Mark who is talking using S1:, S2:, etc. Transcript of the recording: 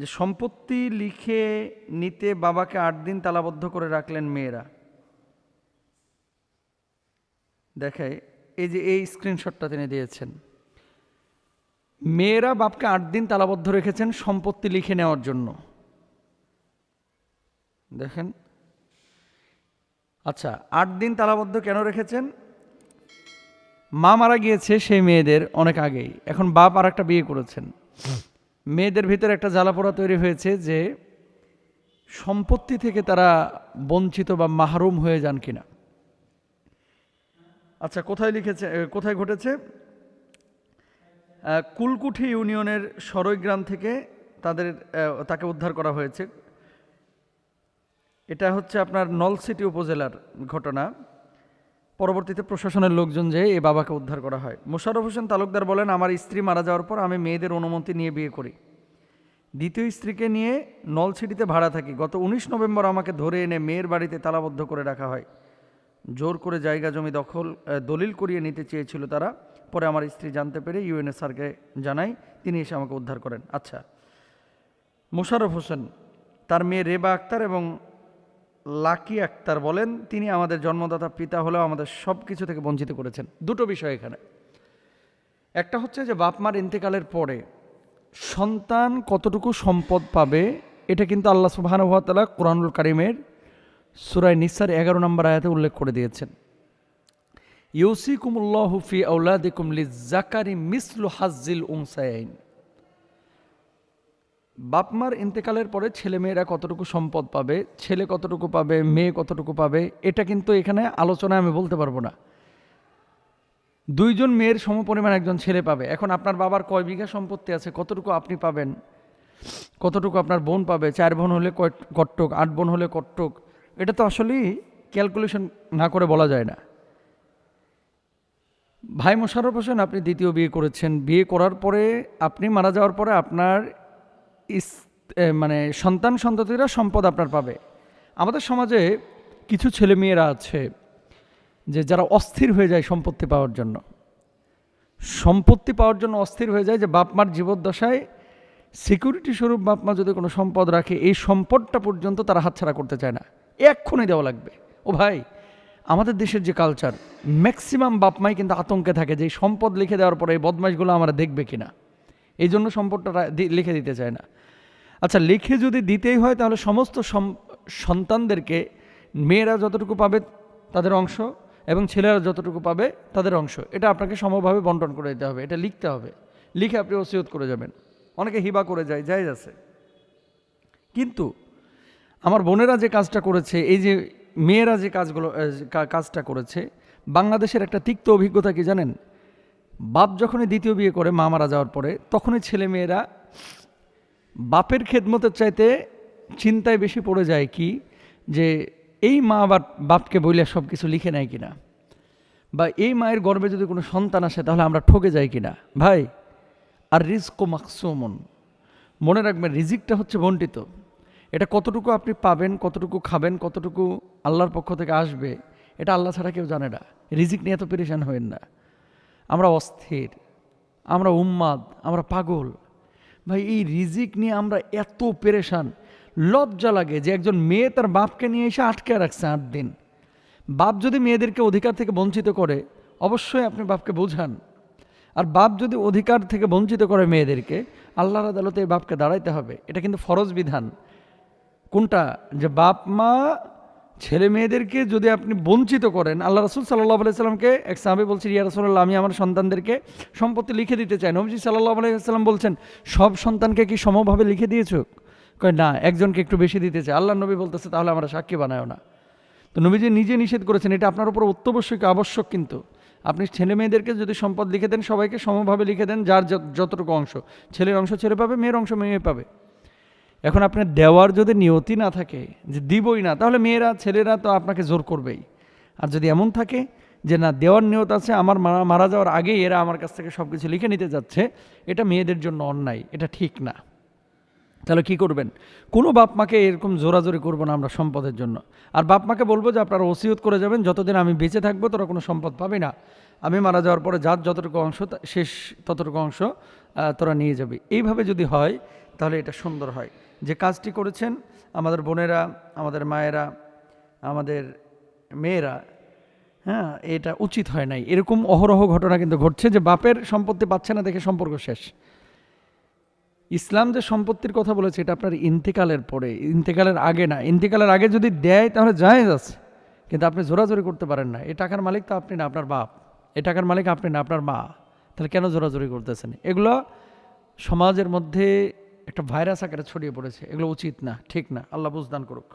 S1: যে সম্পত্তি লিখে নিতে বাবাকে 8 দিন তালাবদ্ধ করে রাখলেন মেয়েরা। দেখায় এই যে এই স্ক্রিনশটটা তিনি দিয়েছেন। মেয়েরা বাপকে 8 দিন তালাবদ্ধ রেখেছেন সম্পত্তি লিখে নেওয়ার জন্য। দেখেন, আচ্ছা 8 দিন তালাবদ্ধ কেন রেখেছেন? মা মারা গিয়েছে সেই মেয়েদের অনেক আগেই, এখন বাপ আর একটা বিয়ে করেছেন। মেয়েদের ভিতরে একটা জ্বালাপোড়া তৈরি হয়েছে যে সম্পত্তি থেকে তারা বঞ্চিত বা মাহরুম হয়ে যান কিনা। আচ্ছা কোথায় লিখেছে, কোথায় ঘটেছে? কুলকুঠি ইউনিয়নের সরৈগ্রাম থেকে তাকে উদ্ধার করা হয়েছে। এটা হচ্ছে আপনার নলছিটি উপজেলার ঘটনা। পরবর্তীতে প্রশাসনের লোকজন যেয়ে এই বাবাকে উদ্ধার করা হয়। মোশাররফ হোসেন তালুকদার বলেন, আমার স্ত্রী মারা যাওয়ার পর আমি মেয়েদের অনুমতি নিয়ে বিয়ে করি। দ্বিতীয় স্ত্রীকে নিয়ে নলছিটিতে ভাড়া থাকি। গত 19 নভেম্বর আমাকে ধরে এনে মেয়ের বাড়িতে তালাবদ্ধ করে রাখা হয়। জোর করে জায়গা জমি দলিল করিয়ে নিতে চেয়েছিল তারা। পরে আমার স্ত্রী জানতে পেরে ইউএনএ স্যারকে জানাই, তিনি এসে আমাকে উদ্ধার করেন। আচ্ছা, মোশাররফ হোসেন তার মেয়ে রেবা আক্তার এবং লাকি আক্তার বলেন, তিনি আমাদের জন্মদাতা পিতা হলেও আমাদের সব কিছু থেকে বঞ্চিত করেছেন। দুটো বিষয় এখানে। একটা হচ্ছে যে বাপ মার ইন্তেকালের পরে সন্তান কতটুকু সম্পদ পাবে, এটা কিন্তু আল্লাহ সুবহানাহু ওয়া তাআলা কুরআনুল কারীমের সূরা নিসার 11 নম্বর আয়াতে উল্লেখ করে দিয়েছেন। ইউসিকুমুল্লাহু ফি আওলাদিকুম লিয-যাকারি মিসলু হাজ্জিল উনসায়াইন। বাপমার ইন্তেকালের পরে ছেলেমেয়েরা কতটুকু সম্পদ পাবে, ছেলে কতটুকু পাবে, মেয়ে কতটুকু পাবে, এটা কিন্তু এখানে আলোচনায় আমি বলতে পারবো না। 2 জন মেয়ের সমপরিমাণ একজন ছেলে পাবে। এখন আপনার বাবার কয় বিঘা সম্পত্তি আছে, কতটুকু আপনি পাবেন, কতটুকু আপনার বোন পাবে, 4 বোন হলে কট্টক, 8 বোন হলে কট্টক, এটা তো আসলেই ক্যালকুলেশন না করে বলা যায় না। ভাই মোশাররফ হোসেন, আপনি দ্বিতীয় বিয়ে করেছেন। বিয়ে করার পরে আপনি মারা যাওয়ার পরে আপনার সন্তান সন্ততিরা সম্পদ আপনার পাবে। আমাদের সমাজে কিছু ছেলেমেয়েরা আছে যে যারা অস্থির হয়ে যায় সম্পত্তি পাওয়ার জন্য। সম্পত্তি পাওয়ার জন্য অস্থির হয়ে যায় যে বাপমার জীবদ্দশায় সিকিউরিটি স্বরূপ বাপমা যদি কোনো সম্পদ রাখে, এই সম্পদটা পর্যন্ত তারা হাতছাড়া করতে চায় না, এক্ষুনি দেওয়া লাগবে। ও ভাই, আমাদের দেশের যে কালচার, ম্যাক্সিমাম বাপমাই কিন্তু আতঙ্কে থাকে যে এই সম্পদ লিখে দেওয়ার পরে এই বদমাইশগুলো আমরা দেখবে কিনা, এই জন্য সম্পদটা লিখে দিতে চায় না। আচ্ছা, লিখে যদি দিতেই হয় তাহলে সমস্ত সন্তানদেরকে মেয়েরা যতটুকু পাবে তাদের অংশ এবং ছেলেরা যতটুকু পাবে তাদের অংশ, এটা আপনাকে সমভাবে বন্টন করে দিতে হবে। এটা লিখতে হবে, লিখে আপনি ওসিয়ত করে যাবেন। অনেকে হিবা করে যায়, জায়েজ আছে। কিন্তু আমার বোনেরা যে কাজটা করেছে, এই যে মেয়েরা যে কাজটা করেছে, বাংলাদেশের একটা তিক্ত অভিজ্ঞতা কি জানেন? বাপ যখনই দ্বিতীয় বিয়ে করে মা মারা যাওয়ার পরে, তখনই ছেলে মেয়েরা বাপের খেদমতের চাইতে চিন্তায় বেশি পড়ে যায় কি, যে এই মা আবার বাপকে বইলে সব কিছু লিখে নেয় কিনা, বা এই মায়ের গর্ভে যদি কোনো সন্তান আসে তাহলে আমরা ঠকে যাই কিনা। ভাই, আর রিজকু মাকসুমুন, মনে রাখবেন রিজিকটা হচ্ছে বণ্টিত। এটা কতটুকু আপনি পাবেন, কতটুকু খাবেন, কতটুকু আল্লাহর পক্ষ থেকে আসবে, এটা আল্লাহ ছাড়া কেউ জানে না। রিজিক নিয়ে এত পেরেশান হবেন না। আমরা অস্থির, আমরা উন্মাদ, আমরা পাগল। ভাই, এই রিজিক নিয়ে আমরা এত পেরেশান, লজ্জা লাগে যে একজন মেয়ে তার বাপকে নিয়ে এসে আটকে রাখছে 8 দিন। বাপ যদি মেয়েদেরকে অধিকার থেকে বঞ্চিত করে, অবশ্যই আপনি বাপকে বোঝান। আর বাপ যদি অধিকার থেকে বঞ্চিত করে মেয়েদেরকে, আল্লাহর আদালতে এই বাপকে দাঁড়াইতে হবে। এটা কিন্তু ফরজ বিধান। কোনটা? যে বাপ মা ছেলে মেয়েদেরকে যদি আপনি বঞ্চিত করেন। আল্লাহ রাসূল সাল্লাল্লাহু আলাইহি সাল্লামকে এক সাহাবী বলছেন, ইয়া রাসূলুল্লাহ, আমি আমার সন্তানদেরকে সম্পত্তি লিখে দিতে চাই। নবীজি সাল্লাল্লাহু আলাইহি সাল্লাম বলছেন, সব সন্তানকে কি সমভাবে লিখে দিয়েছো? কয় না, একজনকে একটু বেশি দিতে চাই। আল্লাহ নবী বলতেছে, তাহলে আমরা সাক্ষী বানায়ও না। তো নবীজি নিজে নিষেধ করেছেন, এটা আপনার উপর অত্যাবশ্যক আবশ্যক। কিন্তু আপনি ছেলে মেয়েদেরকে যদি সম্পদ লিখে দেন, সবাইকে সমভাবে লিখে দেন, যার যতটুকু অংশ, ছেলের অংশ ছেলে পাবে, মেয়ের অংশ মেয়ে পাবে। এখন আপনার দেওয়ার যদি নিয়তি না থাকে যে দিবই না, তাহলে মেয়েরা ছেলেরা তো আপনাকে জোর করবেই। আর যদি এমন থাকে যে না, দেওয়ার নিয়ত আছে, আমার মারা যাওয়ার আগেই এরা আমার কাছ থেকে সব কিছু লিখে নিতে যাচ্ছে, এটা মেয়েদের জন্য অন্যায়, এটা ঠিক না। তাহলে কি করবেন? কোনো বাপ মাকে এরকম জোরাজোরি করবো না আমরা সম্পদের জন্য। আর বাপ মাকে বলবো যে আপনারা ওসিয়ত করে যাবেন, যতদিন আমি বেঁচে থাকবো তোরা কোনো সম্পদ পাবি না, আমি মারা যাওয়ার পরে যার যতটুকু অংশ শেষ ততটুকু অংশ তোরা নিয়ে যাবি। এইভাবে যদি হয় তাহলে এটা সুন্দর হয়। যে কাজটি করেছেন আমাদের বোনেরা, আমাদের মায়েরা, আমাদের মেয়েরা, হ্যাঁ, এটা উচিত হয় নাই। এরকম অহরহ ঘটনা কিন্তু ঘটছে যে বাপের সম্পত্তি পাচ্ছে না দেখে সম্পর্ক শেষ। ইসলাম যে সম্পত্তির কথা বলেছে এটা আপনার ইন্তেকালের পরে, ইন্তেকালের আগে না। ইন্তেকালের আগে যদি দেয় তাহলে জায়েজ আছে, কিন্তু আপনি জোরাজোরি করতে পারেন না। এই টাকার মালিক তো আপনি না, আপনার বাপ। এই টাকার মালিক আপনি না, আপনার মা। তাহলে কেন জোরাজোরি করতেছেন? এগুলো সমাজের মধ্যে একটা ভাইরাস আকারে ছড়িয়ে পড়েছে। এগুলো উচিত না, ঠিক না। আল্লাহ বুঝদান করুক।